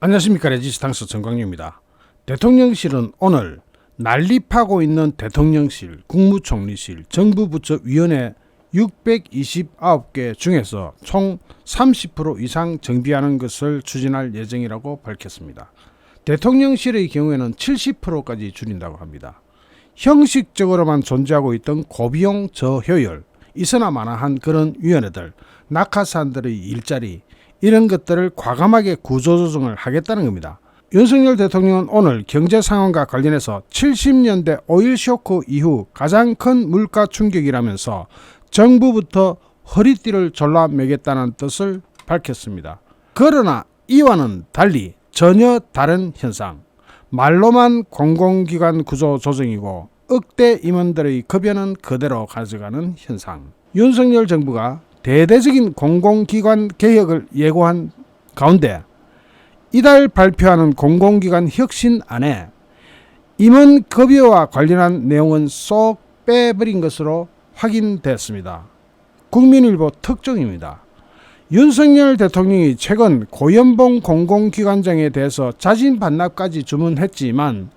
안녕하십니까. 레지스탕스 정광용입니다. 대통령실은 오늘 난립하고 있는 대통령실, 국무총리실, 정부부처위원회 629개 중에서 총 30% 이상 정비하는 것을 추진할 예정이라고 밝혔습니다. 대통령실의 경우에는 70%까지 줄인다고 합니다. 형식적으로만 존재하고 있던 고비용 저효율, 있으나 마나한 그런 위원회들, 낙하산들의 일자리, 이런 것들을 과감하게 구조조정을 하겠다는 겁니다. 윤석열 대통령은 오늘 경제 상황과 관련해서 70년대 오일 쇼크 이후 가장 큰 물가 충격이라면서 정부부터 허리띠를 졸라매겠다는 뜻을 밝혔습니다. 그러나 이와는 달리 전혀 다른 현상, 말로만 공공기관 구조 조정이고 억대 임원들의 급여는 그대로 가져가는 현상. 윤석열 정부가 대대적인 공공기관 개혁을 예고한 가운데 이달 발표하는 공공기관 혁신안에 임원 급여와 관련한 내용은 쏙 빼버린 것으로 확인됐습니다. 국민일보 특종입니다. 윤석열 대통령이 최근 고연봉 공공기관장에 대해서 자진 반납까지 주문했지만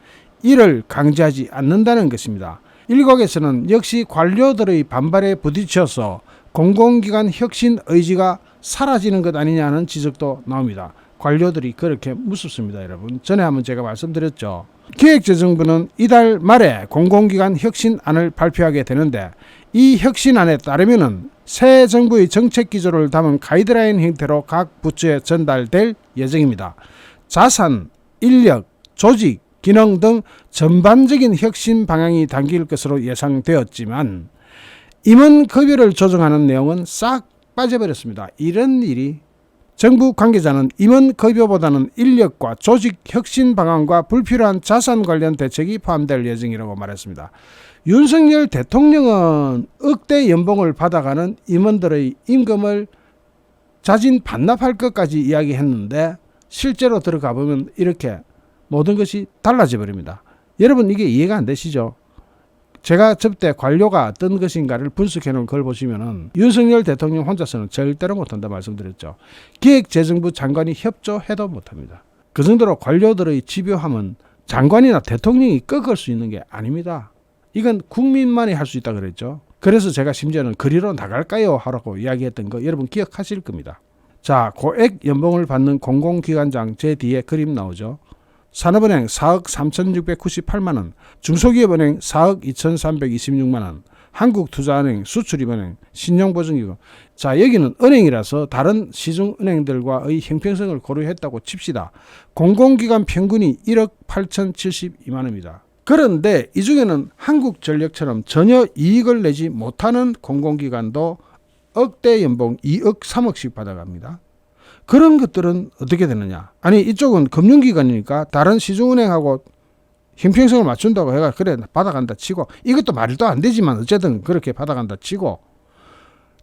이를 강제하지 않는다는 것입니다. 일각에서는 역시 관료들의 반발에 부딪혀서 공공기관 혁신 의지가 사라지는 것 아니냐는 지적도 나옵니다. 관료들이 그렇게 무섭습니다. 여러분, 전에 한번 제가 말씀드렸죠. 기획재정부는 이달 말에 공공기관 혁신안을 발표하게 되는데 이 혁신안에 따르면 새 정부의 정책 기조를 담은 가이드라인 형태로 각 부처에 전달될 예정입니다. 자산, 인력, 조직, 기능 등 전반적인 혁신 방향이 담길 것으로 예상되었지만 임원 급여를 조정하는 내용은 싹 빠져버렸습니다. 이런 일이 정부 관계자는 임원 급여보다는 인력과 조직 혁신 방안과 불필요한 자산 관련 대책이 포함될 예정이라고 말했습니다. 윤석열 대통령은 억대 연봉을 받아가는 임원들의 임금을 자진 반납할 것까지 이야기했는데 실제로 들어가 보면 이렇게 모든 것이 달라져 버립니다. 여러분, 이게 이해가 안 되시죠? 제가 접대 관료가 어떤 것인가를 분석해 놓은 걸 보시면은 윤석열 대통령 혼자서는 절대로 못한다 말씀드렸죠. 기획재정부 장관이 협조해도 못합니다. 그 정도로 관료들의 집요함은 장관이나 대통령이 꺾을 수 있는 게 아닙니다. 이건 국민만이 할 수 있다 그랬죠. 그래서 제가 심지어는 그리로 나갈까요? 하라고 이야기했던 거 여러분 기억하실 겁니다. 자, 고액 연봉을 받는 공공기관장 제 뒤에 그림 나오죠. 산업은행 4억 3,698만원, 중소기업은행 4억 2,326만원, 한국투자은행, 수출입은행, 신용보증기금. 자, 여기는 은행이라서 다른 시중은행들과의 형평성을 고려했다고 칩시다. 공공기관 평균이 1억 8,072만원입니다. 그런데 이 중에는 한국전력처럼 전혀 이익을 내지 못하는 공공기관도 억대 연봉 2억 3억씩 받아갑니다. 그런 것들은 어떻게 되느냐? 아니, 이쪽은 금융기관이니까 다른 시중은행하고 형평성을 맞춘다고 해가 그래 받아간다 치고, 이것도 말도 안 되지만 어쨌든 그렇게 받아간다 치고,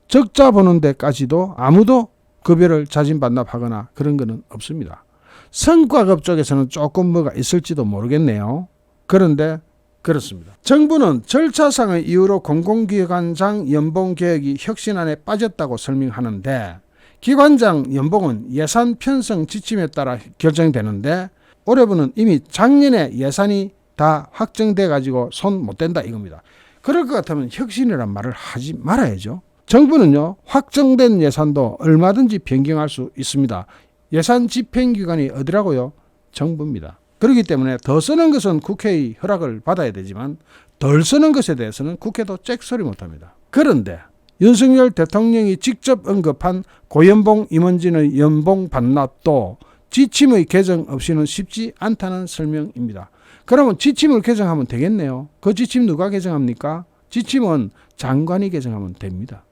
적자 보는 데까지도 아무도 급여를 자진 반납하거나 그런 거는 없습니다. 성과급 쪽에서는 조금 뭐가 있을지도 모르겠네요. 그런데 그렇습니다. 정부는 절차상의 이유로 공공기관장 연봉 계획이 혁신안에 빠졌다고 설명하는데 기관장 연봉은 예산 편성 지침에 따라 결정되는데 올해부는 이미 작년에 예산이 다 확정돼 가지고 손 못 댄다 이겁니다. 그럴 것 같으면 혁신이란 말을 하지 말아야죠. 정부는요, 확정된 예산도 얼마든지 변경할 수 있습니다. 예산 집행기관이 어디라고요? 정부입니다. 그렇기 때문에 더 쓰는 것은 국회의 허락을 받아야 되지만 덜 쓰는 것에 대해서는 국회도 잭소리 못합니다. 그런데 윤석열 대통령이 직접 언급한 고연봉 임원진의 연봉 반납도 지침의 개정 없이는 쉽지 않다는 설명입니다. 그러면 지침을 개정하면 되겠네요. 그 지침 누가 개정합니까? 지침은 장관이 개정하면 됩니다.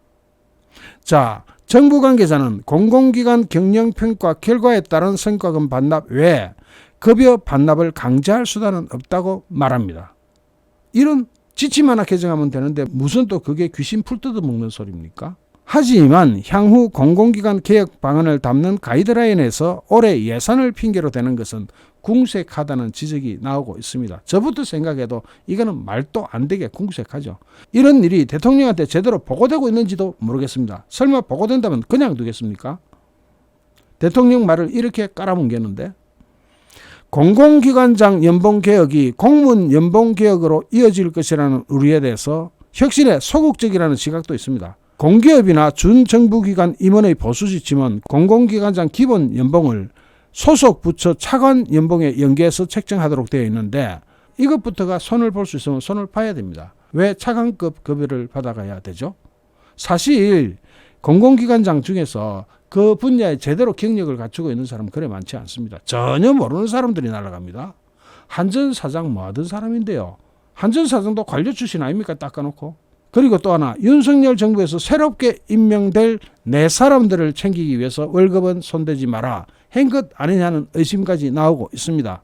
자, 정부 관계자는 공공기관 경영평가 결과에 따른 성과금 반납 외에 급여 반납을 강제할 수단은 없다고 말합니다. 이런 지침 하나 개정하면 되는데 무슨 또 그게 귀신 풀 뜯어먹는 소리입니까? 하지만 향후 공공기관 개혁 방안을 담는 가이드라인에서 올해 예산을 핑계로 대는 것은 궁색하다는 지적이 나오고 있습니다. 저부터 생각해도 이거는 말도 안 되게 궁색하죠. 이런 일이 대통령한테 제대로 보고되고 있는지도 모르겠습니다. 설마 보고된다면 그냥 두겠습니까? 대통령 말을 이렇게 깔아뭉개는데 공공기관장 연봉개혁이 공무원 연봉개혁으로 이어질 것이라는 우려에 대해서 혁신에 소극적이라는 시각도 있습니다. 공기업이나 준정부기관 임원의 보수지침은 공공기관장 기본 연봉을 소속 부처 차관 연봉에 연계해서 책정하도록 되어 있는데 이것부터가 손을 볼 수 있으면 손을 봐야 됩니다. 왜 차관급 급여를 받아가야 되죠? 사실 공공기관장 중에서 그 분야에 제대로 경력을 갖추고 있는 사람은 그래 많지 않습니다. 전혀 모르는 사람들이 날아갑니다. 한전 사장 뭐 하던 사람인데요. 한전 사장도 관료 출신 아닙니까? 닦아놓고. 그리고 또 하나 윤석열 정부에서 새롭게 임명될 네 사람들을 챙기기 위해서 월급은 손대지 마라 한 것 아니냐는 의심까지 나오고 있습니다.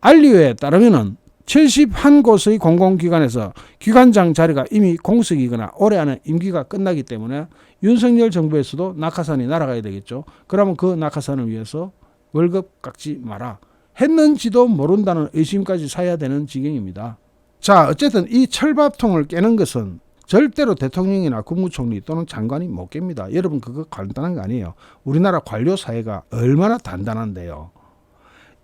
알리오에 따르면 71곳의 공공기관에서 기관장 자리가 이미 공석이거나 올해 안에 임기가 끝나기 때문에 윤석열 정부에서도 낙하산이 날아가야 되겠죠. 그러면 그 낙하산을 위해서 월급 깎지 마라 했는지도 모른다는 의심까지 사야 되는 지경입니다. 자, 어쨌든 이 철밥통을 깨는 것은 절대로 대통령이나 국무총리 또는 장관이 못 깹니다. 여러분 그거 간단한 거 아니에요. 우리나라 관료 사회가 얼마나 단단한데요.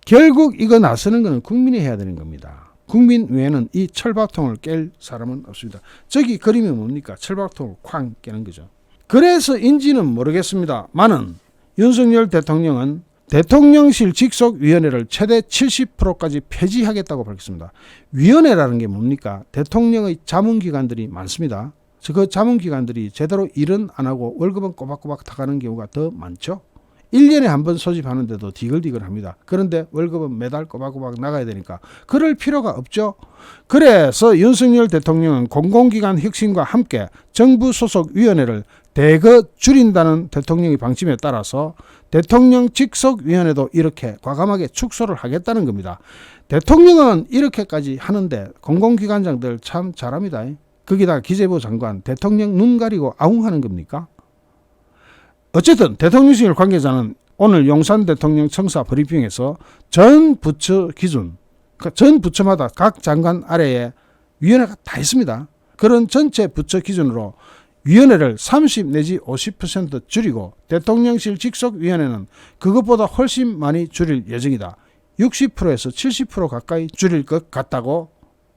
결국 이거 나서는 것은 국민이 해야 되는 겁니다. 국민 외에는 이 철밥통을 깰 사람은 없습니다. 저기 그림이 뭡니까? 철밥통을 쾅 깨는 거죠. 그래서인지는 모르겠습니다. 많은 윤석열 대통령은 대통령실 직속위원회를 최대 70%까지 폐지하겠다고 밝혔습니다. 위원회라는 게 뭡니까? 대통령의 자문기관들이 많습니다. 그 자문기관들이 제대로 일은 안 하고 월급은 꼬박꼬박 타가는 경우가 더 많죠. 1년에 한 번 소집하는데도 디글디글합니다. 그런데 월급은 매달 꼬박꼬박 나가야 되니까 그럴 필요가 없죠. 그래서 윤석열 대통령은 공공기관 혁신과 함께 정부 소속 위원회를 대거 줄인다는 대통령의 방침에 따라서 대통령 직속위원회도 이렇게 과감하게 축소를 하겠다는 겁니다. 대통령은 이렇게까지 하는데 공공기관장들 참 잘합니다. 거기다 기재부 장관 대통령 눈 가리고 아웅하는 겁니까? 어쨌든 대통령실 관계자는 오늘 용산 대통령 청사 브리핑에서 전 부처 기준, 전 부처마다 각 장관 아래에 위원회가 다 있습니다. 그런 전체 부처 기준으로 위원회를 30 내지 50% 줄이고 대통령실 직속위원회는 그것보다 훨씬 많이 줄일 예정이다. 60%에서 70% 가까이 줄일 것 같다고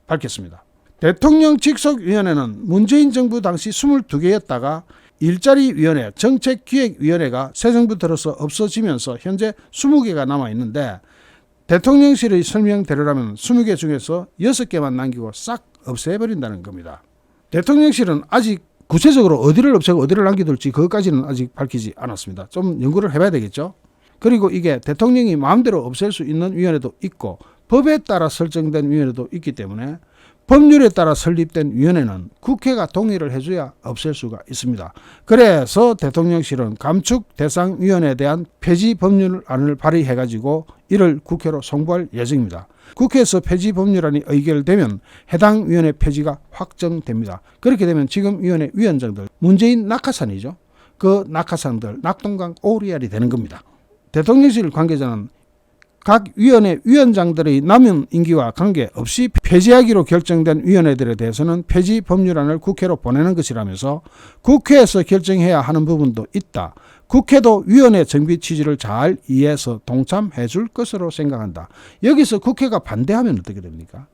밝혔습니다. 대통령 직속위원회는 문재인 정부 당시 22개였다가 일자리위원회, 정책기획위원회가 새 정부 들어서 없어지면서 현재 20개가 남아있는데 대통령실의 설명대로라면 20개 중에서 6개만 남기고 싹 없애버린다는 겁니다. 대통령실은 아직 구체적으로 어디를 없애고 어디를 남겨둘지 그것까지는 아직 밝히지 않았습니다. 좀 연구를 해봐야 되겠죠. 그리고 이게 대통령이 마음대로 없앨 수 있는 위원회도 있고 법에 따라 설정된 위원회도 있기 때문에 법률에 따라 설립된 위원회는 국회가 동의를 해줘야 없앨 수가 있습니다. 그래서 대통령실은 감축 대상위원회에 대한 폐지 법률안을 발의해가지고 이를 국회로 송부할 예정입니다. 국회에서 폐지 법률안이 의결되면 해당 위원회 폐지가 확정됩니다. 그렇게 되면 지금 위원회 위원장들 문재인 낙하산이죠. 그 낙하산들 낙동강 오리알이 되는 겁니다. 대통령실 관계자는 각 위원회 위원장들의 남은 임기와 관계없이 폐지하기로 결정된 위원회들에 대해서는 폐지 법률안을 국회로 보내는 것이라면서 국회에서 결정해야 하는 부분도 있다. 국회도 위원회 정비 취지를 잘 이해해서 동참해 줄 것으로 생각한다. 여기서 국회가 반대하면 어떻게 됩니까?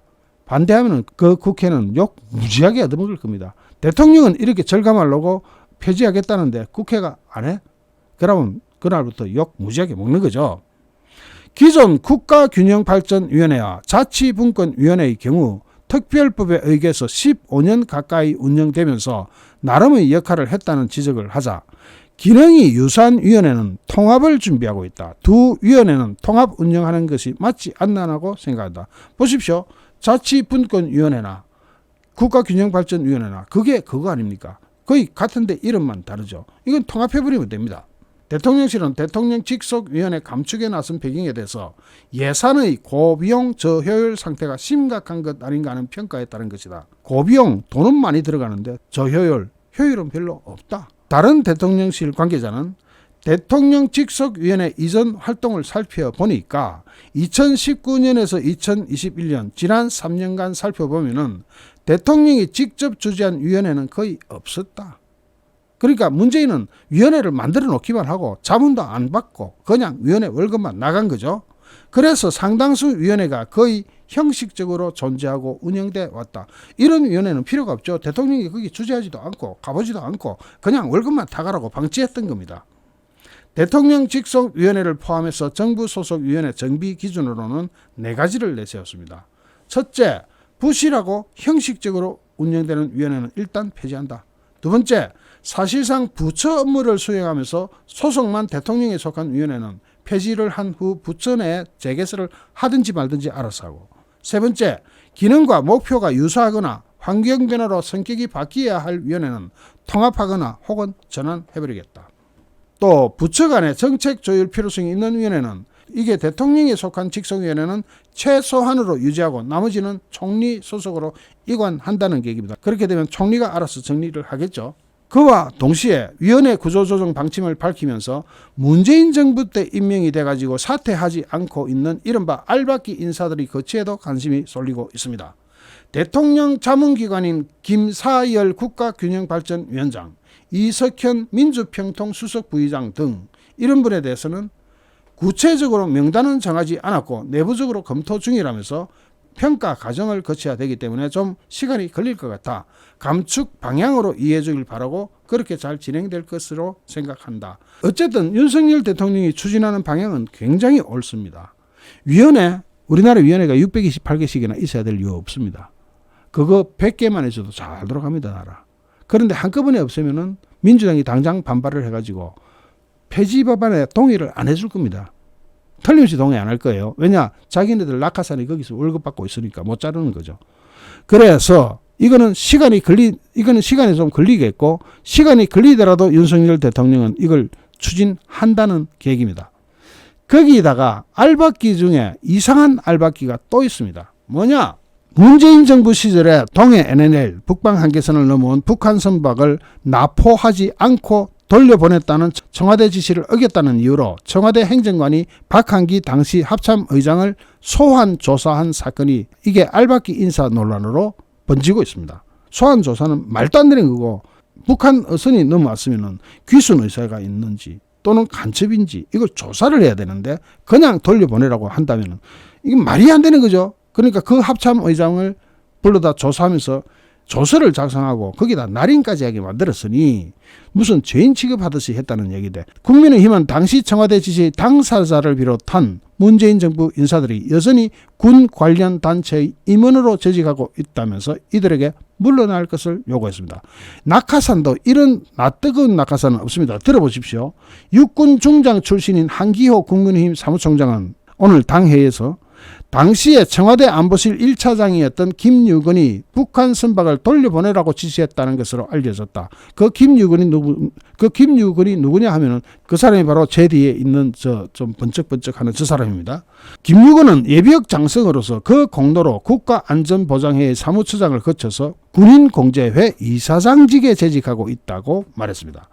반대하면 그 국회는 욕 무지하게 얻어먹을 겁니다. 대통령은 이렇게 절감하려고 폐지하겠다는데 국회가 안 해? 그러면 그날부터 욕 무지하게 먹는 거죠. 기존 국가균형발전위원회와 자치분권위원회의 경우 특별법에 의해서 15년 가까이 운영되면서 나름의 역할을 했다는 지적을 하자 기능이 유사한 위원회는 통합을 준비하고 있다. 두 위원회는 통합 운영하는 것이 맞지 않나라고 생각한다. 보십시오. 자치분권위원회나 국가균형발전위원회나 그게 그거 아닙니까? 거의 같은데 이름만 다르죠. 이건 통합해버리면 됩니다. 대통령실은 대통령 직속위원회 감축에 나선 배경에 대해서 예산의 고비용 저효율 상태가 심각한 것 아닌가 하는 평가에 따른 것이다. 고비용 돈은 많이 들어가는데 효율은 별로 없다. 다른 대통령실 관계자는 대통령 직속위원회 이전 활동을 살펴보니까 2019년에서 2021년 지난 3년간 살펴보면은 대통령이 직접 주재한 위원회는 거의 없었다. 그러니까 문재인은 위원회를 만들어 놓기만 하고 자문도 안 받고 그냥 위원회 월급만 나간 거죠. 그래서 상당수 위원회가 거의 형식적으로 존재하고 운영돼 왔다. 이런 위원회는 필요가 없죠. 대통령이 거기 주재하지도 않고 가보지도 않고 그냥 월급만 타가라고 방치했던 겁니다. 대통령 직속위원회를 포함해서 정부 소속위원회 정비 기준으로는 4가지를 내세웠습니다. 첫째, 부실하고 형식적으로 운영되는 위원회는 일단 폐지한다. 두 번째, 사실상 부처 업무를 수행하면서 소속만 대통령에 속한 위원회는 폐지를 한 후 부처 내에 재개설을 하든지 말든지 알아서 하고. 세 번째, 기능과 목표가 유사하거나 환경 변화로 성격이 바뀌어야 할 위원회는 통합하거나 혹은 전환해버리겠다. 또 부처 간의 정책 조율 필요성이 있는 위원회는 이게 대통령에 속한 직속위원회는 최소한으로 유지하고 나머지는 총리 소속으로 이관한다는 계획입니다. 그렇게 되면 총리가 알아서 정리를 하겠죠. 그와 동시에 위원회 구조조정 방침을 밝히면서 문재인 정부 때 임명이 돼가지고 사퇴하지 않고 있는 이른바 알박기 인사들이 거치에도 관심이 쏠리고 있습니다. 대통령 자문기관인 김사열 국가균형발전위원장, 이석현 민주평통수석 부의장 등 이런 분에 대해서는 구체적으로 명단은 정하지 않았고 내부적으로 검토 중이라면서 평가 과정을 거쳐야 되기 때문에 좀 시간이 걸릴 것 같아 감축 방향으로 이해해 주길 바라고 그렇게 잘 진행될 것으로 생각한다. 어쨌든 윤석열 대통령이 추진하는 방향은 굉장히 옳습니다. 위원회, 우리나라 위원회가 628개씩이나 있어야 될 이유 없습니다. 그거 100개만 해줘도 잘 돌아갑니다, 나라. 그런데 한꺼번에 없으면은 민주당이 당장 반발을 해가지고 폐지 법안에 동의를 안 해줄 겁니다. 틀림없이 동의 안 할 거예요. 왜냐? 자기네들 낙하산이 거기서 월급 받고 있으니까 못 자르는 거죠. 그래서 이거는 시간이 좀 걸리겠고, 시간이 걸리더라도 윤석열 대통령은 이걸 추진한다는 계획입니다. 거기다가 알박기 중에 이상한 알박기가 또 있습니다. 뭐냐? 문재인 정부 시절에 동해 NLL 북방 한계선을 넘어온 북한 선박을 납포하지 않고 돌려보냈다는 청와대 지시를 어겼다는 이유로 청와대 행정관이 박한기 당시 합참의장을 소환 조사한 사건이 이게 알박기 인사 논란으로 번지고 있습니다. 소환 조사는 말도 안 되는 거고 북한 어선이 넘어왔으면 귀순 의사가 있는지 또는 간첩인지 이걸 조사를 해야 되는데 그냥 돌려보내라고 한다면 이게 말이 안 되는 거죠. 그러니까 그 합참의장을 불러다 조사하면서 조서를 작성하고 거기다 날인까지 하게 만들었으니 무슨 죄인 취급하듯이 했다는 얘기인데, 국민의힘은 당시 청와대 지시 당사자를 비롯한 문재인 정부 인사들이 여전히 군 관련 단체의 임원으로 재직하고 있다면서 이들에게 물러날 것을 요구했습니다. 낙하산도 이런 낯뜨거운 낙하산은 없습니다. 들어보십시오. 육군 중장 출신인 한기호 국민의힘 사무총장은 오늘 당회에서 당시에 청와대 안보실 1차장이었던 김유근이 북한 선박을 돌려보내라고 지시했다는 것으로 알려졌다. 그 김유근이 누구냐 하면은 그 사람이 바로 제 뒤에 있는 좀 번쩍번쩍하는 저 사람입니다. 김유근은 예비역 장성으로서 그 공로로 국가안전보장회의 사무처장을 거쳐서 군인공제회 이사장직에 재직하고 있다고 말했습니다.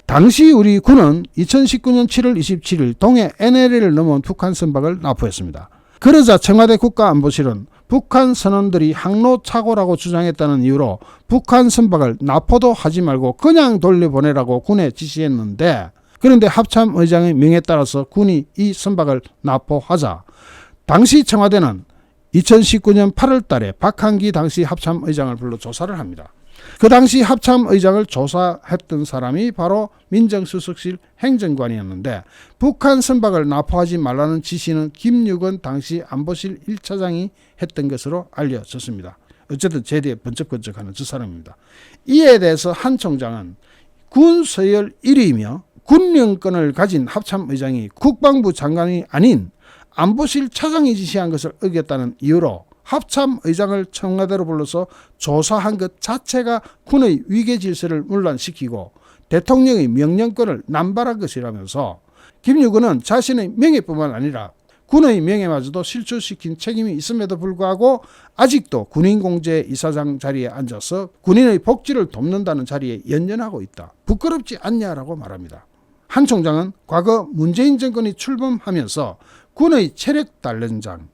당시 우리 군은 2019년 7월 27일 동해 NLL을 넘어온 북한 선박을 납포했습니다. 그러자 청와대 국가안보실은 북한 선원들이 항로착오라고 주장했다는 이유로 북한 선박을 납포도 하지 말고 그냥 돌려보내라고 군에 지시했는데, 그런데 합참의장의 명에 따라서 군이 이 선박을 납포하자 당시 청와대는 2019년 8월 달에 박한기 당시 합참의장을 불러 조사를 합니다. 그 당시 합참의장을 조사했던 사람이 바로 민정수석실 행정관이었는데 북한 선박을 납포하지 말라는 지시는 김유근 당시 안보실 1차장이 했던 것으로 알려졌습니다. 어쨌든 제 뒤에 번쩍번쩍하는 저 사람입니다. 이에 대해서 한 총장은 군 서열 1위이며 군령권을 가진 합참의장이 국방부 장관이 아닌 안보실 차장이 지시한 것을 어겼다는 이유로 합참의장을 청와대로 불러서 조사한 것 자체가 군의 위계질서를 문란시키고 대통령의 명령권을 남발한 것이라면서 김유근은 자신의 명예뿐만 아니라 군의 명예마저도 실추시킨 책임이 있음에도 불구하고 아직도 군인공제 이사장 자리에 앉아서 군인의 복지를 돕는다는 자리에 연연하고 있다. 부끄럽지 않냐라고 말합니다. 한 총장은 과거 문재인 정권이 출범하면서 군의 체력단련장,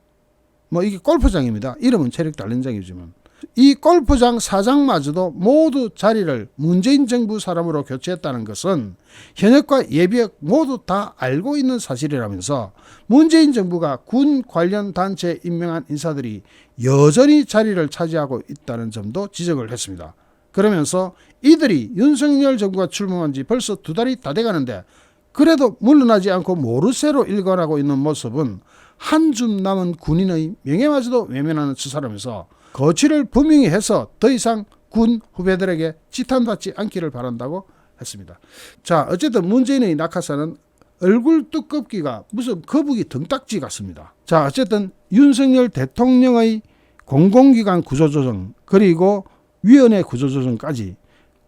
이게 골프장입니다. 이름은 체력단련장이지만 이 골프장 사장마저도 모두 자리를 문재인 정부 사람으로 교체했다는 것은 현역과 예비역 모두 다 알고 있는 사실이라면서 문재인 정부가 군 관련 단체에 임명한 인사들이 여전히 자리를 차지하고 있다는 점도 지적을 했습니다. 그러면서 이들이 윤석열 정부가 출범한 지 벌써 2달이 다 돼가는데 그래도 물러나지 않고 모르쇠로 일관하고 있는 모습은 한 줌 남은 군인의 명예마저도 외면하는 처사라면서 거취를 분명히 해서 더 이상 군 후배들에게 지탄받지 않기를 바란다고 했습니다. 자, 어쨌든 문재인의 낙하산은 얼굴 두껍기가 무슨 거북이 등딱지 같습니다. 자, 어쨌든 윤석열 대통령의 공공기관 구조조정 그리고 위원회 구조조정까지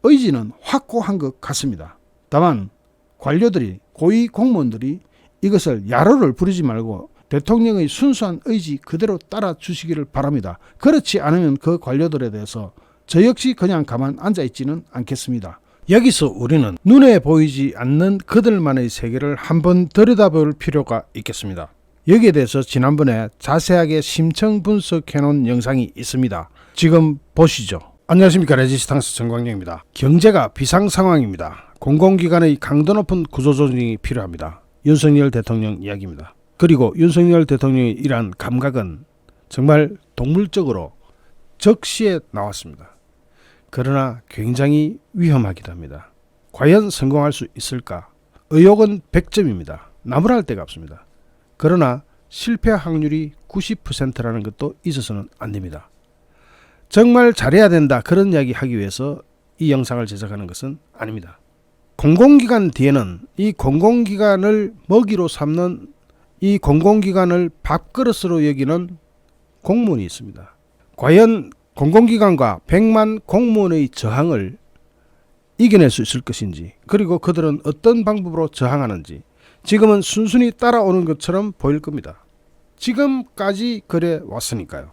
의지는 확고한 것 같습니다. 다만 관료들이 고위 공무원들이 이것을 야로를 부리지 말고 대통령의 순수한 의지 그대로 따라 주시기를 바랍니다. 그렇지 않으면 그 관료들에 대해서 저 역시 그냥 가만 앉아있지는 않겠습니다. 여기서 우리는 눈에 보이지 않는 그들만의 세계를 한번 들여다볼 필요가 있겠습니다. 여기에 대해서 지난번에 자세하게 심층 분석해놓은 영상이 있습니다. 지금 보시죠. 안녕하십니까. 레지스탕스 정광영입니다. 경제가 비상상황입니다. 공공기관의 강도 높은 구조조정이 필요합니다. 윤석열 대통령 이야기입니다. 그리고 윤석열 대통령의 이러한 감각은 정말 동물적으로 적시에 나왔습니다. 그러나 굉장히 위험하기도 합니다. 과연 성공할 수 있을까? 의혹은 100점입니다. 나무랄 데가 없습니다. 그러나 실패 확률이 90%라는 것도 있어서는 안 됩니다. 정말 잘해야 된다 그런 이야기 하기 위해서 이 영상을 제작하는 것은 아닙니다. 공공기관 뒤에는 이 공공기관을 먹이로 삼는 이 공공기관을 밥그릇으로 여기는 공무원이 있습니다. 과연 공공기관과 100만 공무원의 저항을 이겨낼 수 있을 것인지 그리고 그들은 어떤 방법으로 저항하는지 지금은 순순히 따라오는 것처럼 보일 겁니다. 지금까지 그래 왔으니까요.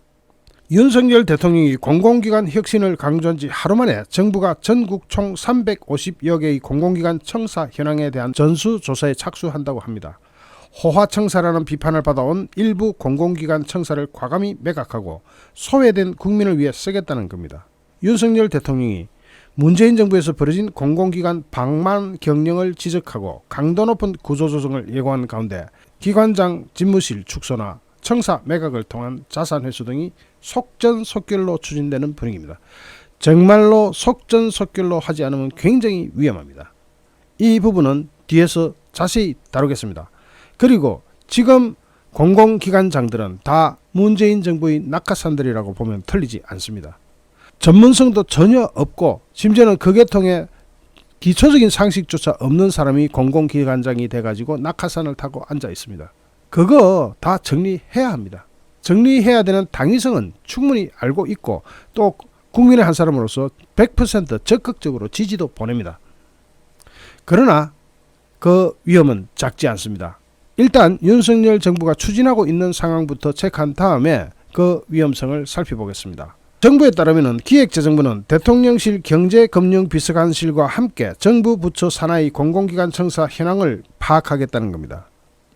윤석열 대통령이 공공기관 혁신을 강조한 지 하루 만에 정부가 전국 총 350여 개의 공공기관 청사 현황에 대한 전수조사에 착수한다고 합니다. 호화청사라는 비판을 받아온 일부 공공기관 청사를 과감히 매각하고 소외된 국민을 위해 쓰겠다는 겁니다. 윤석열 대통령이 문재인 정부에서 벌어진 공공기관 방만 경영을 지적하고 강도 높은 구조조정을 예고한 가운데 기관장 집무실 축소나 청사 매각을 통한 자산 회수 등이 속전속결로 추진되는 분위기입니다. 정말로 속전속결로 하지 않으면 굉장히 위험합니다. 이 부분은 뒤에서 자세히 다루겠습니다. 그리고 지금 공공기관장들은 다 문재인 정부의 낙하산들이라고 보면 틀리지 않습니다. 전문성도 전혀 없고 심지어는 그 계통에 기초적인 상식조차 없는 사람이 공공기관장이 돼가지고 낙하산을 타고 앉아 있습니다. 그거 다 정리해야 합니다. 정리해야 되는 당위성은 충분히 알고 있고 또 국민의 한 사람으로서 100% 적극적으로 지지도 보냅니다. 그러나 그 위험은 작지 않습니다. 일단 윤석열 정부가 추진하고 있는 상황부터 체크한 다음에 그 위험성을 살펴보겠습니다. 정부에 따르면 기획재정부는 대통령실 경제금융비서관실과 함께 정부 부처 산하의 공공기관 청사 현황을 파악하겠다는 겁니다.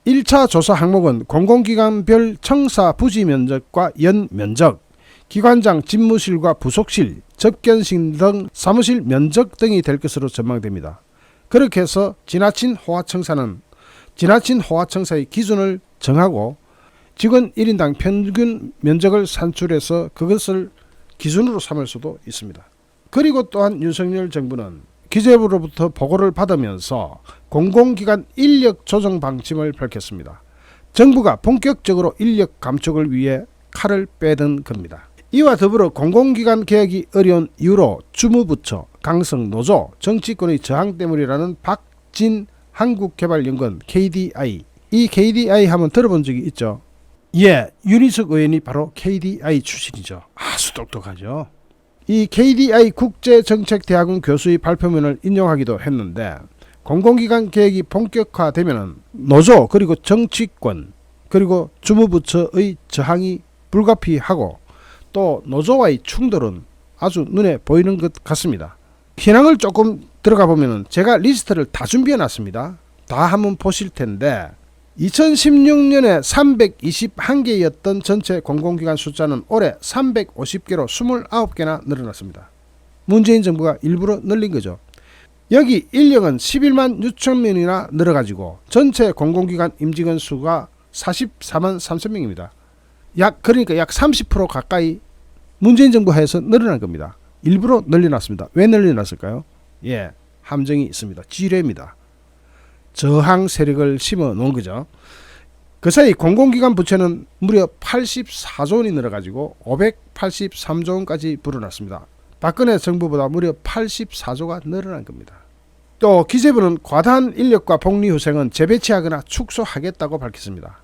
1차 조사 항목은 공공기관별 청사 부지 면적과 연 면적, 기관장 집무실과 부속실, 접견실 등 사무실 면적 등이 될 것으로 전망됩니다. 그렇게 해서 지나친 호화청사의 기준을 정하고 직원 1인당 평균 면적을 산출해서 그것을 기준으로 삼을 수도 있습니다. 그리고 또한 윤석열 정부는 기재부로부터 보고를 받으면서 공공기관 인력 조정 방침을 밝혔습니다. 정부가 본격적으로 인력 감축을 위해 칼을 빼든 겁니다. 이와 더불어 공공기관 개혁이 어려운 이유로 주무부처, 강성노조, 정치권의 저항 때문이라는 박진 한국개발연구원 KDI, 이 KDI 하면 들어본 적이 있죠? 예, 윤희석 의원이 바로 KDI 출신이죠. 아주 똑똑하죠. 이 KDI 국제정책대학원 교수의 발표문을 인용하기도 했는데 공공기관 개혁이 본격화되면 노조 그리고 정치권 그리고 주무부처의 저항이 불가피하고 또 노조와의 충돌은 아주 눈에 보이는 것 같습니다. 현황을 조금 들어가 보면 제가 리스트를 다 준비해 놨습니다. 다 한번 보실 텐데 2016년에 321개였던 전체 공공기관 숫자는 올해 350개로 29개나 늘어났습니다. 문재인 정부가 일부러 늘린 거죠. 여기 인력은 11만 6천 명이나 늘어가지고 전체 공공기관 임직원 수가 44만 3천 명입니다. 그러니까 약 30% 가까이 문재인 정부 하에서 늘어난 겁니다. 일부러 늘려놨습니다. 왜 늘려놨을까요? 함정이 있습니다. 지뢰입니다. 저항 세력을 심어 놓은 거죠. 그 사이 공공기관 부채는 무려 84조 원이 늘어가지고 583조 원까지 불어났습니다. 박근혜 정부보다 무려 84조가 늘어난 겁니다. 또 기재부는 과다한 인력과 복리후생은 재배치하거나 축소하겠다고 밝혔습니다.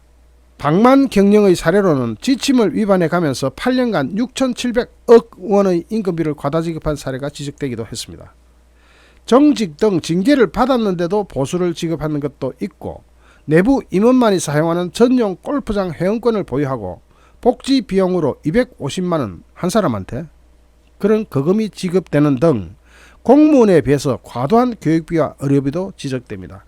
방만 경영의 사례로는 지침을 위반해 가면서 8년간 6,700억 원의 임금비를 과다 지급한 사례가 지적되기도 했습니다. 정직 등 징계를 받았는데도 보수를 지급하는 것도 있고, 내부 임원만이 사용하는 전용 골프장 회원권을 보유하고 복지 비용으로 250만 원 한 사람한테 그런 거금이 지급되는 등 공무원에 비해서 과도한 교육비와 의료비도 지적됩니다.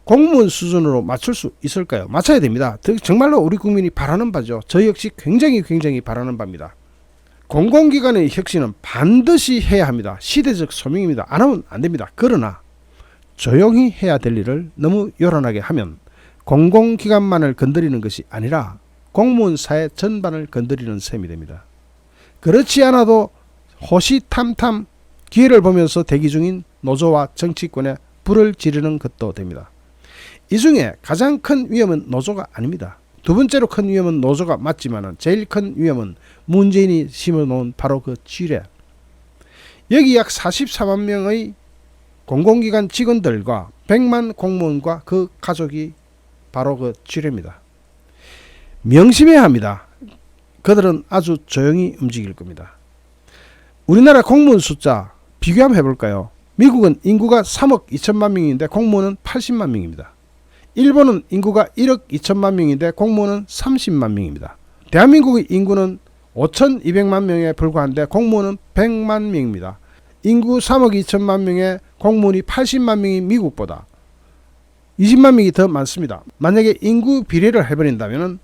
공무원 수준으로 맞출 수 있을까요? 맞춰야 됩니다. 정말로 우리 국민이 바라는 바죠. 저 역시 굉장히 바라는 바입니다. 공공기관의 혁신은 반드시 해야 합니다. 시대적 소명입니다. 안 하면 안 됩니다. 그러나 조용히 해야 될 일을 너무 요란하게 하면 공공기관만을 건드리는 것이 아니라 공무원 사회 전반을 건드리는 셈이 됩니다. 그렇지 않아도 호시탐탐 기회를 보면서 대기 중인 노조와 정치권에 불을 지르는 것도 됩니다. 이 중에 가장 큰 위험은 노조가 아닙니다. 두 번째로 큰 위험은 노조가 맞지만 제일 큰 위험은 문재인이 심어놓은 바로 그 지뢰. 여기 약 44만 명의 공공기관 직원들과 100만 공무원과 그 가족이 바로 그 지뢰입니다. 명심해야 합니다. 그들은 아주 조용히 움직일 겁니다. 우리나라 공무원 숫자 비교 한번 해볼까요? 미국은 인구가 3억 2천만 명인데 공무원은 80만 명입니다. 일본은 인구가 1억 2천만 명인데 공무원은 30만 명입니다. 대한민국의 인구는 5,200만 명에 불과한데 공무원은 100만 명입니다. 인구 3억 2천만 명에 공무원이 80만 명인 미국보다 20만 명이 더 많습니다. 만약에 인구 비례를 해버린다면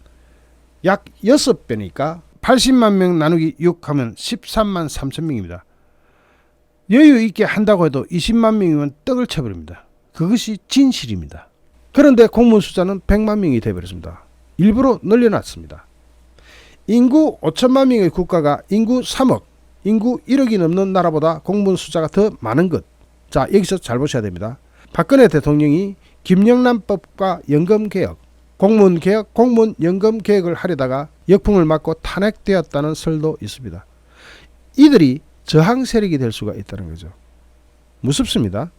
약 6배니까 80만 명 나누기 6 하면 13만 3천 명입니다. 여유 있게 한다고 해도 20만 명이면 떡을 쳐버립니다. 그것이 진실입니다. 그런데 공무원 숫자는 100만 명이 되어버렸습니다. 일부러 늘려놨습니다. 인구 5천만 명의 국가가 인구 3억, 인구 1억이 넘는 나라보다 공무원 숫자가 더 많은 것. 자, 여기서 잘 보셔야 됩니다. 박근혜 대통령이 김영란법과 연금개혁, 공무원개혁, 공무원연금개혁을 하려다가 역풍을 맞고 탄핵되었다는 설도 있습니다. 이들이 저항 세력이 될 수가 있다는 거죠. 무섭습니다.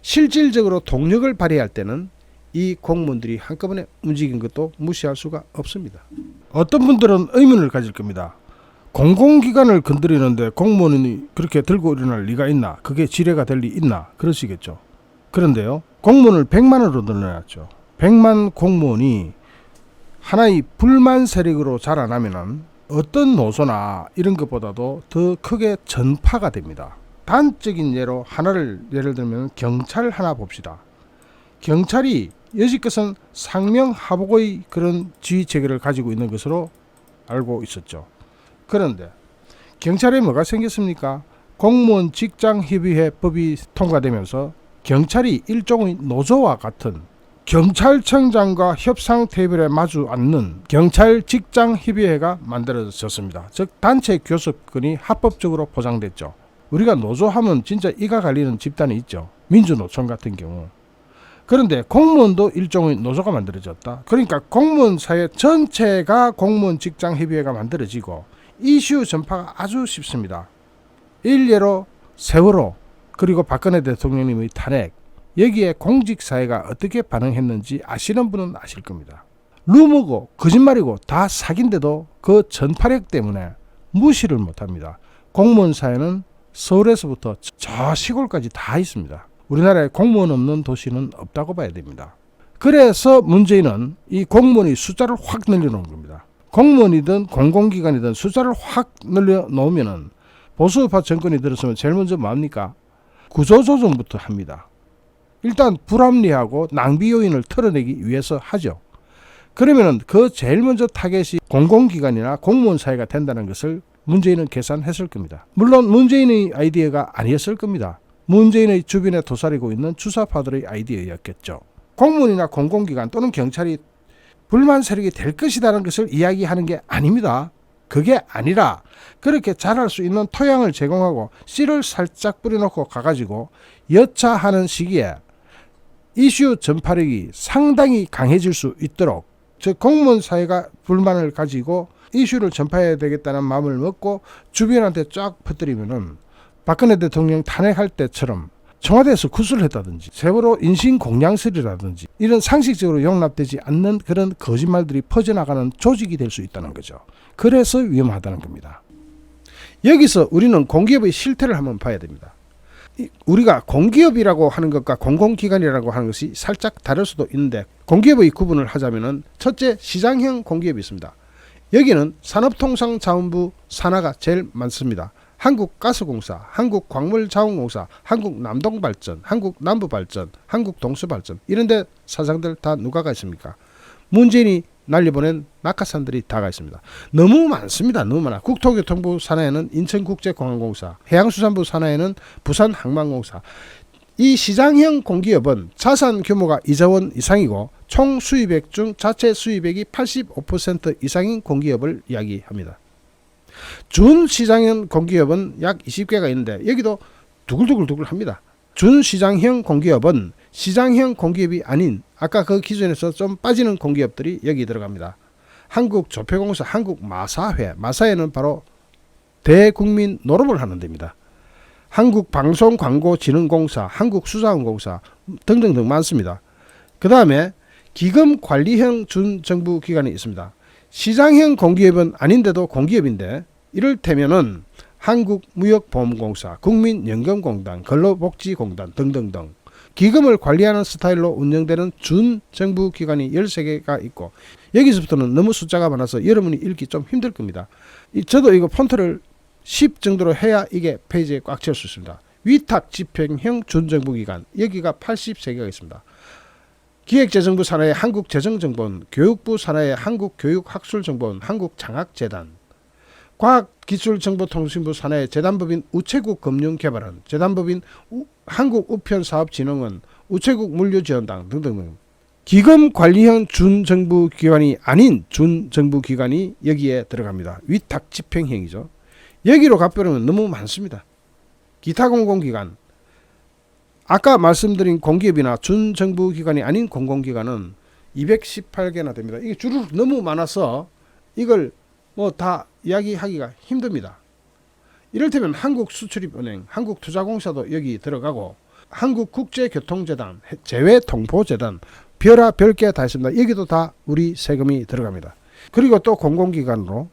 실질적으로 동력을 발휘할 때는 이 공무원들이 한꺼번에 움직인 것도 무시할 수가 없습니다. 어떤 분들은 의문을 가질 겁니다. 공공기관을 건드리는데 공무원이 그렇게 들고 일어날 리가 있나? 그게 지뢰가 될 리 있나? 그러시겠죠. 그런데요, 공무원을 100만으로 늘려놨죠. 100만 공무원이 하나의 불만 세력으로 자라나면은 어떤 노조나 이런 것보다도 더 크게 전파가 됩니다. 단적인 예로 하나를 예를 들면 경찰 하나 봅시다. 경찰이 여지껏은 상명하복의 그런 지휘 체계를 가지고 있는 것으로 알고 있었죠. 그런데 경찰에 뭐가 생겼습니까? 공무원 직장협의회법이 통과되면서 경찰이 일종의 노조와 같은 경찰청장과 협상 테이블에 마주 앉는 경찰 직장협의회가 만들어졌습니다. 즉 단체 교섭권이 합법적으로 보장됐죠. 우리가 노조하면 진짜 이가 갈리는 집단이 있죠. 민주노총 같은 경우. 그런데 공무원도 일종의 노조가 만들어졌다. 그러니까 공무원 사회 전체가 공무원 직장협의회가 만들어지고 이슈 전파가 아주 쉽습니다. 일례로 세월호 그리고 박근혜 대통령님의 탄핵, 여기에 공직사회가 어떻게 반응했는지 아시는 분은 아실 겁니다. 루머고 거짓말이고 다 사기인데도 그 전파력 때문에 무시를 못합니다. 공무원 사회는 서울에서부터 저 시골까지 다 있습니다. 우리나라에 공무원 없는 도시는 없다고 봐야 됩니다. 그래서 문재인은 이 공무원의 숫자를 확 늘려놓은 겁니다. 공무원이든 공공기관이든 숫자를 확 늘려놓으면 보수우파 정권이 들었으면 제일 먼저 뭡니까? 구조조정부터 합니다. 일단 불합리하고 낭비 요인을 털어내기 위해서 하죠. 그러면은 그 제일 먼저 타겟이 공공기관이나 공무원 사회가 된다는 것을 문재인은 계산했을 겁니다. 물론 문재인의 아이디어가 아니었을 겁니다. 문재인의 주변에 도사리고 있는 주사파들의 아이디어였겠죠. 공무원이나 공공기관 또는 경찰이 불만 세력이 될 것이라는 것을 이야기하는 게 아닙니다. 그게 아니라 그렇게 잘할 수 있는 토양을 제공하고 씨를 살짝 뿌려놓고 가가지고 여차하는 시기에 이슈 전파력이 상당히 강해질 수 있도록, 즉 공무원 사회가 불만을 가지고 이슈를 전파해야 되겠다는 마음을 먹고 주변한테 쫙 퍼뜨리면은 박근혜 대통령 탄핵할 때처럼 청와대에서 구술을 했다든지 세월호 인신공양설이라든지 이런 상식적으로 용납되지 않는 그런 거짓말들이 퍼져나가는 조직이 될 수 있다는 거죠. 그래서 위험하다는 겁니다. 여기서 우리는 공기업의 실태를 한번 봐야 됩니다. 우리가 공기업이라고 하는 것과 공공기관이라고 하는 것이 살짝 다를 수도 있는데, 공기업의 구분을 하자면은 첫째, 시장형 공기업이 있습니다. 여기는 산업통상자원부 산하가 제일 많습니다. 한국가스공사, 한국광물자원공사, 한국남동발전, 한국남부발전, 한국동수발전, 이런데 사장들 다 누가가 있습니까? 문재인이 날려보낸 낙하산들이 다가 있습니다. 너무 많습니다. 너무 많아. 국토교통부 산하에는 인천국제공항공사, 해양수산부 산하에는 부산항만공사. 이 시장형 공기업은 자산 규모가 2조 원 이상이고 총 수입액 중 자체 수입액이 85% 이상인 공기업을 이야기합니다. 준시장형 공기업은 약 20개가 있는데 여기도 두글두글 합니다. 준시장형 공기업은 시장형 공기업이 아닌 아까 그 기준에서 좀 빠지는 공기업들이 여기 들어갑니다. 한국조폐공사, 한국마사회, 마사회는 바로 대국민 노름을 하는 데입니다. 한국방송광고진흥공사, 한국수자원공사 등등등 많습니다. 그 다음에 기금관리형 준정부기관이 있습니다. 시장형 공기업은 아닌데도 공기업인데 이를테면은 한국무역보험공사, 국민연금공단, 근로복지공단 등등등 기금을 관리하는 스타일로 운영되는 준정부기관이 13개가 있고, 여기서부터는 너무 숫자가 많아서 여러분이 읽기 좀 힘들 겁니다. 저도 이거 폰트를 10 정도로 해야 이게 페이지에 꽉 채울 수 있습니다. 위탁 집행형 준정부기관, 여기가 83개가 있습니다. 기획재정부 산하의 한국재정정보원, 교육부 산하의 한국교육학술정보원, 한국장학재단, 과학기술정보통신부 산하의 재단법인 우체국금융개발원, 재단법인 한국우편사업진흥원, 우체국물류지원당 등등등. 기금관리형 준정부기관이 아닌 준정부기관이 여기에 들어갑니다. 위탁집행형이죠. 여기로 가버리면 너무 많습니다. 기타 공공기관, 아까 말씀드린 공기업이나 준정부기관이 아닌 공공기관은 218개나 됩니다. 이게 주로 너무 많아서 이걸 뭐 다 이야기하기가 힘듭니다. 이를테면 한국수출입은행, 한국투자공사도 여기 들어가고, 한국국제교통재단, 재외통보재단, 별개 다 있습니다. 여기도 다 우리 세금이 들어갑니다. 그리고 또 공공기관으로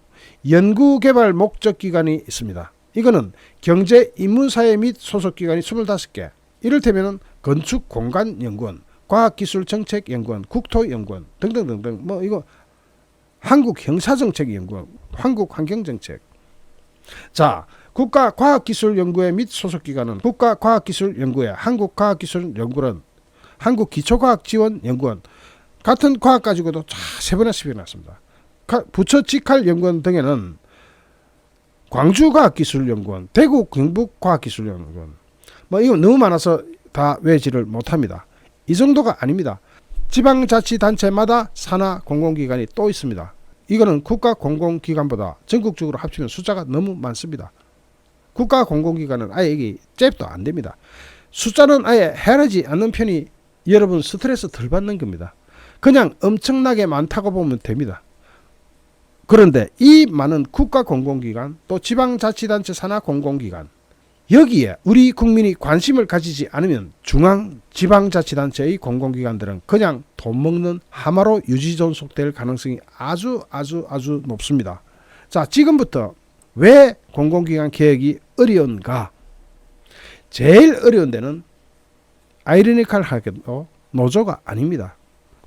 연구개발 목적기관이 있습니다. 이거는 경제인문사회 및 소속기관이 25개, 이를테면 건축공간연구원, 과학기술정책연구원, 국토연구원 등등등등, 뭐 이거 한국형사정책연구원, 한국환경정책. 자, 국가과학기술연구회 및 소속기관은 국가과학기술연구회, 한국과학기술연구원, 한국기초과학지원연구원, 같은 과학 가지고도 세 번이나 10이 났습니다. 부처 직할연구원 등에는 광주과학기술연구원, 대구 경북과학기술연구원, 뭐 이거 너무 많아서 다 외지를 못합니다. 이 정도가 아닙니다. 지방자치단체마다 산하 공공기관이 또 있습니다. 이거는 국가공공기관보다 전국적으로 합치면 숫자가 너무 많습니다. 국가공공기관은 아예 이게 잽도 안 됩니다. 숫자는 아예 헤아리지 않는 편이 여러분 스트레스 덜 받는 겁니다. 그냥 엄청나게 많다고 보면 됩니다. 그런데 이 많은 국가공공기관, 또 지방자치단체 산하 공공기관, 여기에 우리 국민이 관심을 가지지 않으면 중앙 지방자치단체의 공공기관들은 그냥 돈 먹는 하마로 유지존속될 가능성이 아주 높습니다. 자, 지금부터 왜 공공기관 개혁이 어려운가? 제일 어려운 데는 아이러니컬하게도 노조가 아닙니다.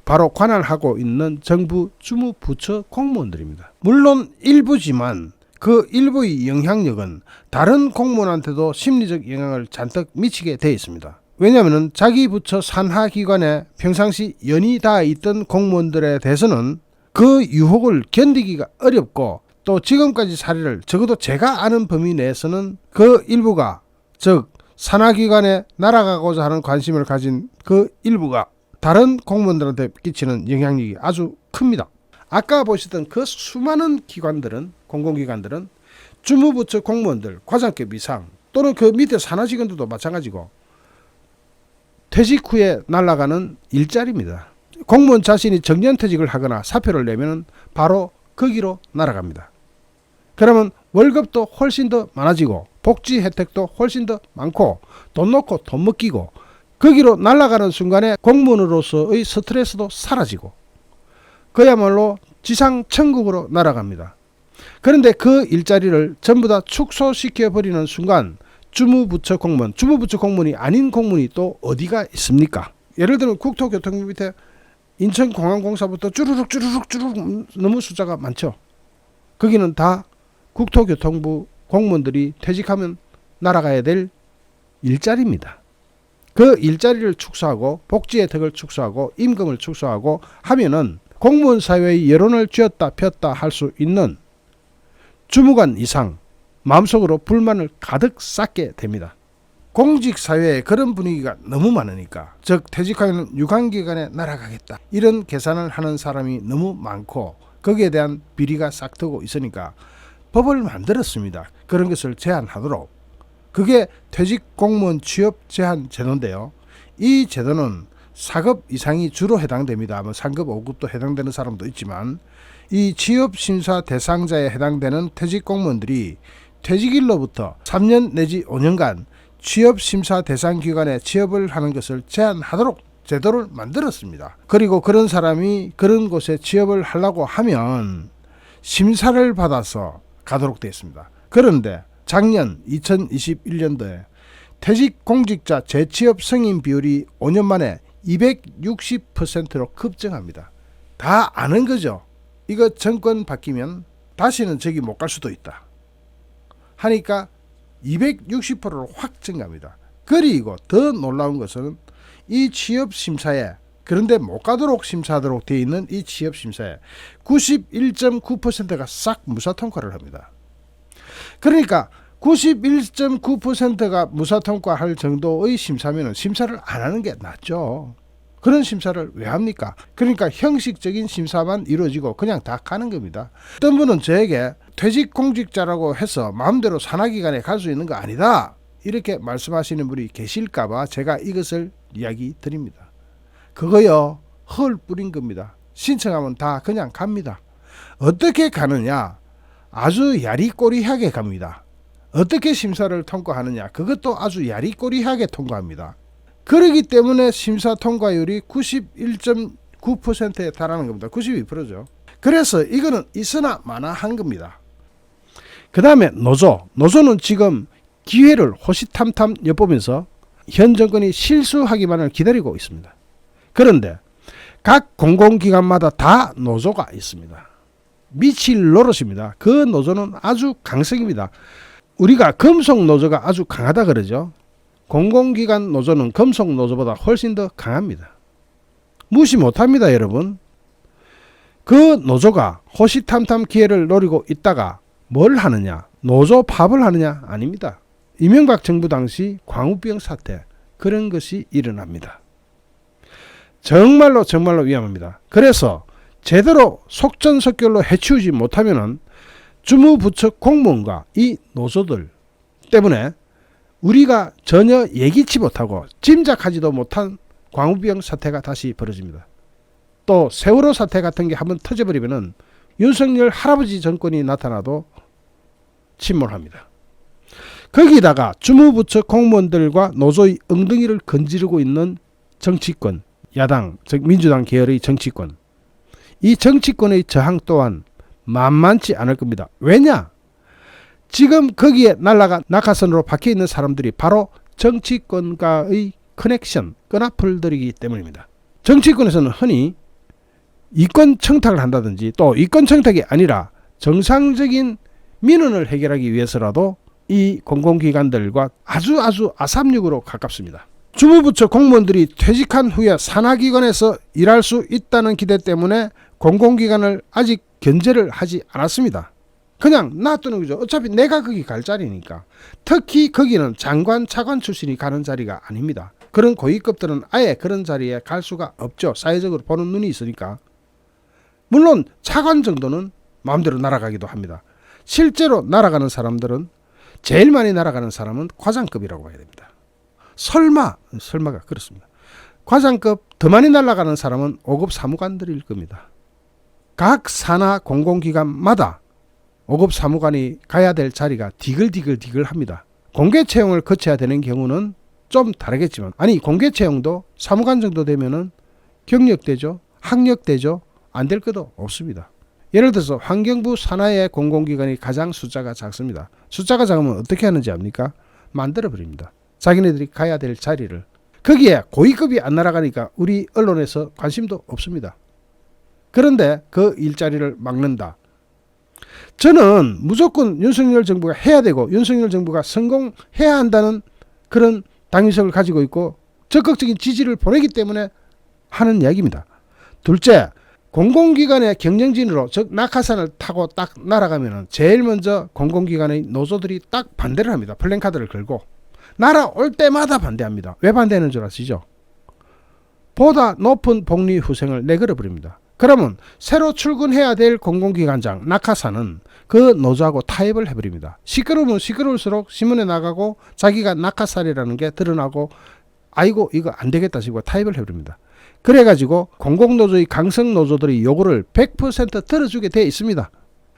바로 관할하고 있는 정부 주무부처 공무원들입니다. 물론 일부지만 그 일부의 영향력은 다른 공무원한테도 심리적 영향을 잔뜩 미치게 되어 있습니다. 왜냐하면 자기 부처 산하기관에 평상시 연이 닿아 있던 공무원들에 대해서는 그 유혹을 견디기가 어렵고 또 지금까지 사례를 적어도 제가 아는 범위 내에서는 그 일부가 즉 산하기관에 날아가고자 하는 관심을 가진 그 일부가 다른 공무원들한테 끼치는 영향력이 아주 큽니다. 아까 보셨던 그 수많은 기관들은 공공기관들은 주무부처 공무원들 과장급 이상 또는 그 밑에 산하직원들도 마찬가지고 퇴직 후에 날아가는 일자리입니다. 공무원 자신이 정년퇴직을 하거나 사표를 내면 바로 거기로 날아갑니다. 그러면 월급도 훨씬 더 많아지고 복지 혜택도 훨씬 더 많고 돈 놓고 돈 먹기고 거기로 날아가는 순간에 공무원으로서의 스트레스도 사라지고 그야말로 지상 천국으로 날아갑니다. 그런데 그 일자리를 전부 다 축소시켜버리는 순간 주무부처 공무원이 아닌 공무원이 또 어디가 있습니까? 예를 들면 국토교통부 밑에 인천공항공사부터 쭈루룩 너무 숫자가 많죠. 거기는 다 국토교통부 공무원들이 퇴직하면 날아가야 될 일자리입니다. 그 일자리를 축소하고 복지 혜택을 축소하고 임금을 축소하고 하면은 공무원 사회의 여론을 쥐었다 폈다 할 수 있는 주무관 이상 마음속으로 불만을 가득 쌓게 됩니다. 공직사회에 그런 분위기가 너무 많으니까 즉 퇴직하면 유관기관에 날아가겠다 이런 계산을 하는 사람이 너무 많고 거기에 대한 비리가 싹트고 있으니까 법을 만들었습니다. 그런 것을 제한하도록. 그게 퇴직공무원 취업 제한 제도인데요. 이 제도는 4급 이상이 주로 해당됩니다. 3급, 5급도 해당되는 사람도 있지만 이 취업심사 대상자에 해당되는 퇴직공무원들이 퇴직일로부터 3년 내지 5년간 취업심사 대상 기관에 취업을 하는 것을 제한하도록 제도를 만들었습니다. 그리고 그런 사람이 그런 곳에 취업을 하려고 하면 심사를 받아서 가도록 되어 있습니다. 그런데 작년 2021년도에 퇴직공직자 재취업 승인 비율이 5년 만에 260%로 급증합니다. 다 아는 거죠. 이거 정권 바뀌면 다시는 저기 못 갈 수도 있다 하니까 260%로 확 증가합니다. 그리고 더 놀라운 것은 이 취업심사에 그런데 못 가도록 심사하도록 되어 있는 이 취업심사에 91.9%가 싹 무사통과를 합니다. 그러니까 91.9%가 무사통과할 정도의 심사면 심사를 안 하는 게 낫죠. 그런 심사를 왜 합니까? 그러니까 형식적인 심사만 이루어지고 그냥 다 가는 겁니다. 어떤 분은 저에게 퇴직공직자라고 해서 마음대로 산하기관에 갈 수 있는 거 아니다 이렇게 말씀하시는 분이 계실까봐 제가 이것을 이야기 드립니다. 그거요 헐 뿌린 겁니다. 신청하면 다 그냥 갑니다. 어떻게 가느냐? 아주 야리꼬리하게 갑니다. 어떻게 심사를 통과하느냐? 그것도 아주 야리꼬리하게 통과합니다. 그렇기 때문에 심사 통과율이 91.9%에 달하는 겁니다. 92%죠. 그래서 이거는 있으나 마나한 겁니다. 그 다음에 노조는 지금 기회를 호시탐탐 엿보면서 현 정권이 실수하기만을 기다리고 있습니다. 그런데 각 공공기관마다 다 노조가 있습니다. 미칠 노릇입니다. 그 노조는 아주 강성입니다. 우리가 금속노조가 아주 강하다 그러죠. 공공기관 노조는 금속노조보다 훨씬 더 강합니다. 무시 못합니다 여러분. 그 노조가 호시탐탐 기회를 노리고 있다가 뭘 하느냐? 노조 파업을 하느냐? 아닙니다. 이명박 정부 당시 광우병 사태 그런 것이 일어납니다. 정말로 위험합니다. 그래서 제대로 속전속결로 해치우지 못하면은 주무부처 공무원과 이 노조들 때문에 우리가 전혀 예기치 못하고 짐작하지도 못한 광우병 사태가 다시 벌어집니다. 또 세월호 사태 같은 게 한번 터져버리면은 윤석열 할아버지 정권이 나타나도 침몰합니다. 거기다가 주무부처 공무원들과 노조의 엉덩이를 건지르고 있는 정치권, 야당, 즉 민주당 계열의 정치권, 이 정치권의 저항 또한 만만치 않을 겁니다. 왜냐? 지금 거기에 낙하선으로 박혀있는 사람들이 바로 정치권과의 커넥션, 끈앞을들이기 때문입니다. 정치권에서는 흔히 이권 청탁을 한다든지 또 이권 청탁이 아니라 정상적인 민원을 해결하기 위해서라도 이 공공기관들과 아주 아삼육으로 가깝습니다. 주무부처 공무원들이 퇴직한 후에 산하기관에서 일할 수 있다는 기대 때문에 공공기관을 아직 견제를 하지 않았습니다. 그냥 놔두는 거죠. 어차피 내가 거기 갈 자리니까. 특히 거기는 장관, 차관 출신이 가는 자리가 아닙니다. 그런 고위급들은 아예 그런 자리에 갈 수가 없죠. 사회적으로 보는 눈이 있으니까. 물론 차관 정도는 마음대로 날아가기도 합니다. 실제로 날아가는 사람들은 제일 많이 날아가는 사람은 과장급이라고 봐야 됩니다. 설마가 그렇습니다. 과장급 더 많이 날아가는 사람은 5급 사무관들일 겁니다. 각 산하 공공기관마다 5급 사무관이 가야 될 자리가 디글디글합니다. 공개 채용을 거쳐야 되는 경우는 좀 다르겠지만, 아니 공개 채용도 사무관 정도 되면은 경력되죠, 학력되죠, 안 될 것도 없습니다. 예를 들어서 환경부 산하의 공공기관이 가장 숫자가 작습니다. 숫자가 작으면 어떻게 하는지 압니까? 만들어버립니다. 자기네들이 가야 될 자리를. 거기에 고위급이 안 날아가니까 우리 언론에서 관심도 없습니다. 그런데 그 일자리를 막는다. 저는 무조건 윤석열 정부가 해야 되고 윤석열 정부가 성공해야 한다는 그런 당위성을 가지고 있고 적극적인 지지를 보내기 때문에 하는 이야기입니다. 둘째, 공공기관의 경영진으로 즉 낙하산을 타고 딱 날아가면 제일 먼저 공공기관의 노조들이 딱 반대를 합니다. 플랜카드를 걸고 날아올 때마다 반대합니다. 왜 반대하는 줄 아시죠? 보다 높은 복리 후생을 내걸어 버립니다. 그러면 새로 출근해야 될 공공기관장 낙하산은 그 노조하고 타협을 해버립니다. 시끄러우면 시끄러울수록 신문에 나가고 자기가 낙하산이라는 게 드러나고 아이고 이거 안 되겠다 싶고 타협을 해버립니다. 그래가지고 공공노조의 강성노조들이 요거를 100% 들어주게 돼 있습니다.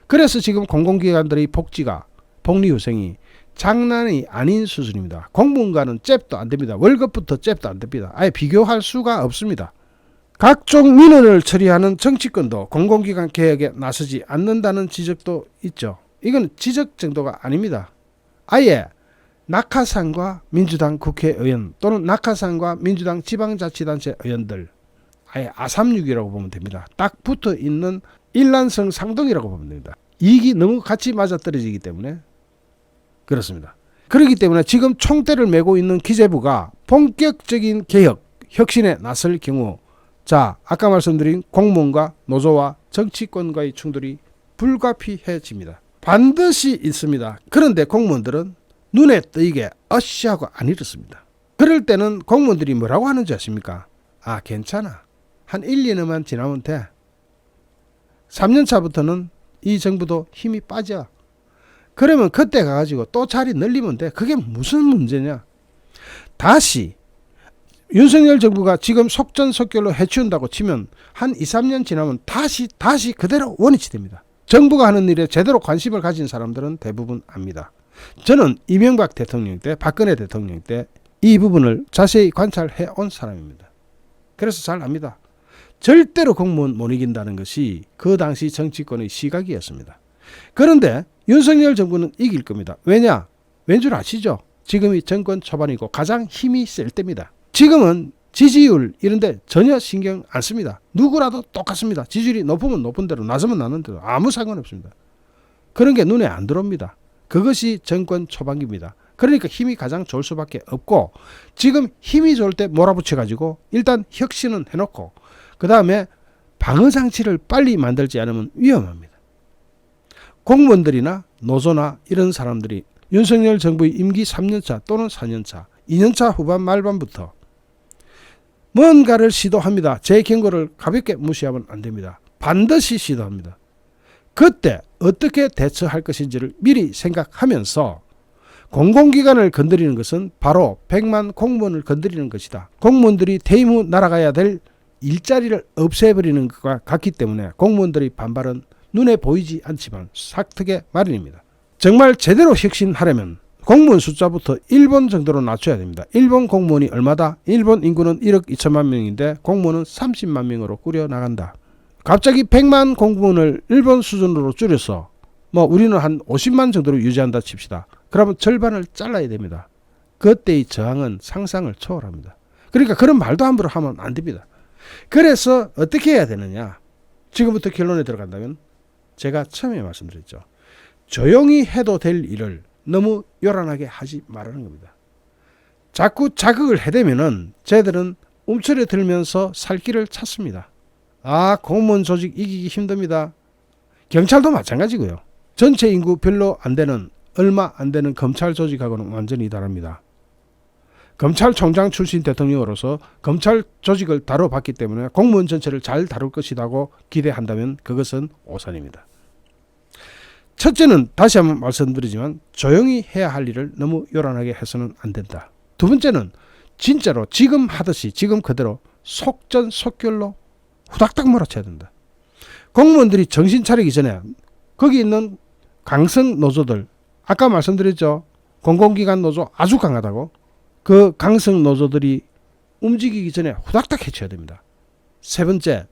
그래서 지금 공공기관들의 복지가 복리후생이 장난이 아닌 수준입니다. 공무원과는 잽도 안 됩니다. 월급부터 잽도 안 됩니다. 아예 비교할 수가 없습니다. 각종 민원을 처리하는 정치권도 공공기관 개혁에 나서지 않는다는 지적도 있죠. 이건 지적 정도가 아닙니다. 아예 낙하산과 민주당 국회의원 또는 낙하산과 민주당 지방자치단체 의원들, 아예 아삼육이라고 보면 됩니다. 딱 붙어 있는 일란성 상동이라고 보면 됩니다. 이익이 너무 같이 맞아떨어지기 때문에 그렇습니다. 그렇기 때문에 지금 총대를 메고 있는 기재부가 본격적인 개혁, 혁신에 나설 경우, 자, 아까 말씀드린 공무원과 노조와 정치권과의 충돌이 불가피해집니다. 반드시 있습니다. 그런데 공무원들은 눈에 띄게 어시하고 안 이렇습니다. 그럴 때는 공무원들이 뭐라고 하는지 아십니까? 아, 괜찮아. 한 1, 2년만 지나면 돼. 3년 차부터는 이 정부도 힘이 빠져. 그러면 그때 가가지고 또 자리 늘리면 돼. 그게 무슨 문제냐. 다시 윤석열 정부가 지금 속전속결로 해치운다고 치면 한 2, 3년 지나면 다시 그대로 원위치 됩니다. 정부가 하는 일에 제대로 관심을 가진 사람들은 대부분 압니다. 저는 이명박 대통령 때, 박근혜 대통령 때 이 부분을 자세히 관찰해 온 사람입니다. 그래서 잘 압니다. 절대로 공무원 못 이긴다는 것이 그 당시 정치권의 시각이었습니다. 그런데 윤석열 정부는 이길 겁니다. 왜냐? 왠 줄 아시죠? 지금이 정권 초반이고 가장 힘이 셀 때입니다. 지금은 지지율 이런데 전혀 신경 안 씁니다. 누구라도 똑같습니다. 지지율이 높으면 높은 대로, 낮으면 낮은 대로 아무 상관없습니다. 그런 게 눈에 안 들어옵니다. 그것이 정권 초반기입니다. 그러니까 힘이 가장 좋을 수밖에 없고, 지금 힘이 좋을 때 몰아붙여가지고 일단 혁신은 해놓고 그 다음에 방어장치를 빨리 만들지 않으면 위험합니다. 공무원들이나 노조나 이런 사람들이 윤석열 정부의 임기 3년차 또는 4년차, 2년차 후반 말반부터 뭔가를 시도합니다. 제 경고를 가볍게 무시하면 안 됩니다. 반드시 시도합니다. 그때 어떻게 대처할 것인지를 미리 생각하면서 공공기관을 건드리는 것은 바로 100만 공무원을 건드리는 것이다. 공무원들이 퇴임 후 날아가야 될 일자리를 없애버리는 것과 같기 때문에 공무원들의 반발은 눈에 보이지 않지만 삭트게 마련입니다. 정말 제대로 혁신하려면 공무원 숫자부터 일본 정도로 낮춰야 됩니다. 일본 공무원이 얼마다? 일본 인구는 1억 2천만 명인데 공무원은 30만 명으로 꾸려나간다. 갑자기 100만 공무원을 일본 수준으로 줄여서 우리는 한 50만 정도로 유지한다 칩시다. 그러면 절반을 잘라야 됩니다. 그때의 저항은 상상을 초월합니다. 그러니까 그런 말도 함부로 하면 안 됩니다. 그래서 어떻게 해야 되느냐. 지금부터 결론에 들어간다면 제가 처음에 말씀드렸죠. 조용히 해도 될 일을 너무 요란하게 하지 말라는 겁니다. 자꾸 자극을 해대면은 쟤들은 움츠러들면서 살 길을 찾습니다. 공무원 조직 이기기 힘듭니다. 경찰도 마찬가지고요. 전체 인구 별로 안 되는, 얼마 안 되는 검찰 조직하고는 완전히 다릅니다. 검찰총장 출신 대통령으로서 검찰 조직을 다뤄봤기 때문에 공무원 전체를 잘 다룰 것이라고 기대한다면 그것은 오산입니다. 첫째는 다시 한번 말씀드리지만 조용히 해야 할 일을 너무 요란하게 해서는 안 된다. 두 번째는 진짜로 지금 하듯이 지금 그대로 속전속결로 후닥닥 몰아쳐야 된다. 공무원들이 정신 차리기 전에 거기 있는 강성 노조들, 아까 말씀드렸죠. 공공기관 노조 아주 강하다고. 그 강성 노조들이 움직이기 전에 후닥닥 해쳐야 됩니다. 세 번째,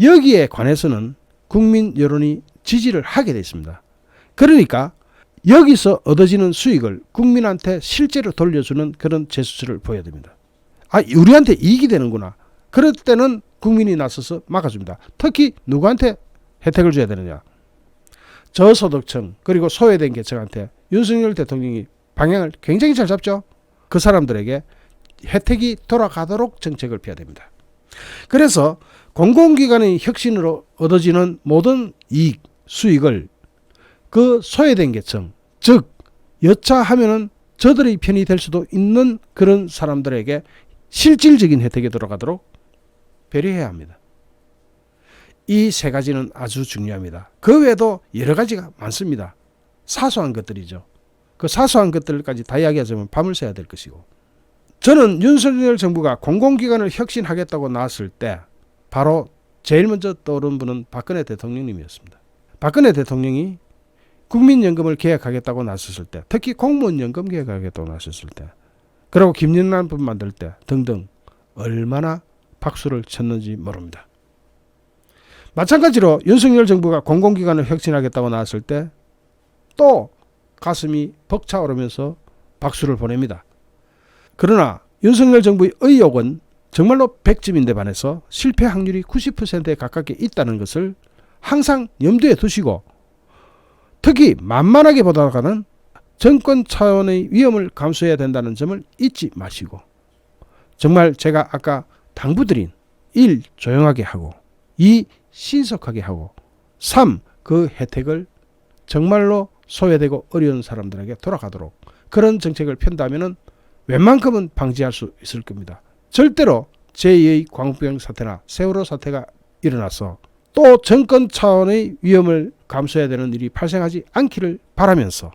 여기에 관해서는 국민 여론이 지지를 하게 되어 있습니다. 그러니까 여기서 얻어지는 수익을 국민한테 실제로 돌려주는 그런 제스처를 보여야 됩니다. 우리한테 이익이 되는구나. 그럴 때는 국민이 나서서 막아줍니다. 특히 누구한테 혜택을 줘야 되느냐. 저소득층 그리고 소외된 계층한테 윤석열 대통령이 방향을 굉장히 잘 잡죠. 그 사람들에게 혜택이 돌아가도록 정책을 펴야 됩니다. 그래서 공공기관의 혁신으로 얻어지는 모든 이익, 수익을 그 소외된 계층, 즉 여차하면은 저들의 편이 될 수도 있는 그런 사람들에게 실질적인 혜택이 돌아가도록 배려해야 합니다. 이 세 가지는 아주 중요합니다. 그 외에도 여러 가지가 많습니다. 사소한 것들이죠. 그 사소한 것들까지 다 이야기하자면 밤을 새야 될 것이고, 저는 윤석열 정부가 공공기관을 혁신하겠다고 나왔을 때 바로 제일 먼저 떠오른 분은 박근혜 대통령님이었습니다. 박근혜 대통령이 국민연금을 개혁하겠다고 나섰을 때, 특히 공무원연금 개혁하겠다고 나섰을 때, 그리고 김영란법 만들 때 등등 얼마나 박수를 쳤는지 모릅니다. 마찬가지로 윤석열 정부가 공공기관을 혁신하겠다고 나왔을 때 또 가슴이 벅차오르면서 박수를 보냅니다. 그러나 윤석열 정부의 의욕은 정말로 100점인데 반해서 실패 확률이 90%에 가깝게 있다는 것을 항상 염두에 두시고, 특히 만만하게 보다가는 정권 차원의 위험을 감수해야 된다는 점을 잊지 마시고, 정말 제가 아까 당부드린 1. 조용하게 하고, 2. 신속하게 하고, 3. 그 혜택을 정말로 소외되고 어려운 사람들에게 돌아가도록 그런 정책을 편다면 웬만큼은 방지할 수 있을 겁니다. 절대로 제2의 광우병 사태나 세월호 사태가 일어나서 또 정권 차원의 위험을 감수해야 되는 일이 발생하지 않기를 바라면서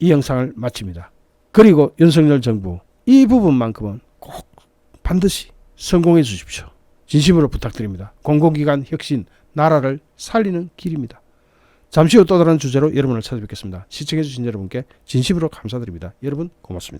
이 영상을 마칩니다. 그리고 윤석열 정부 이 부분만큼은 꼭 반드시 성공해 주십시오. 진심으로 부탁드립니다. 공공기관 혁신, 나라를 살리는 길입니다. 잠시 후 또 다른 주제로 여러분을 찾아뵙겠습니다. 시청해 주신 여러분께 진심으로 감사드립니다. 여러분 고맙습니다.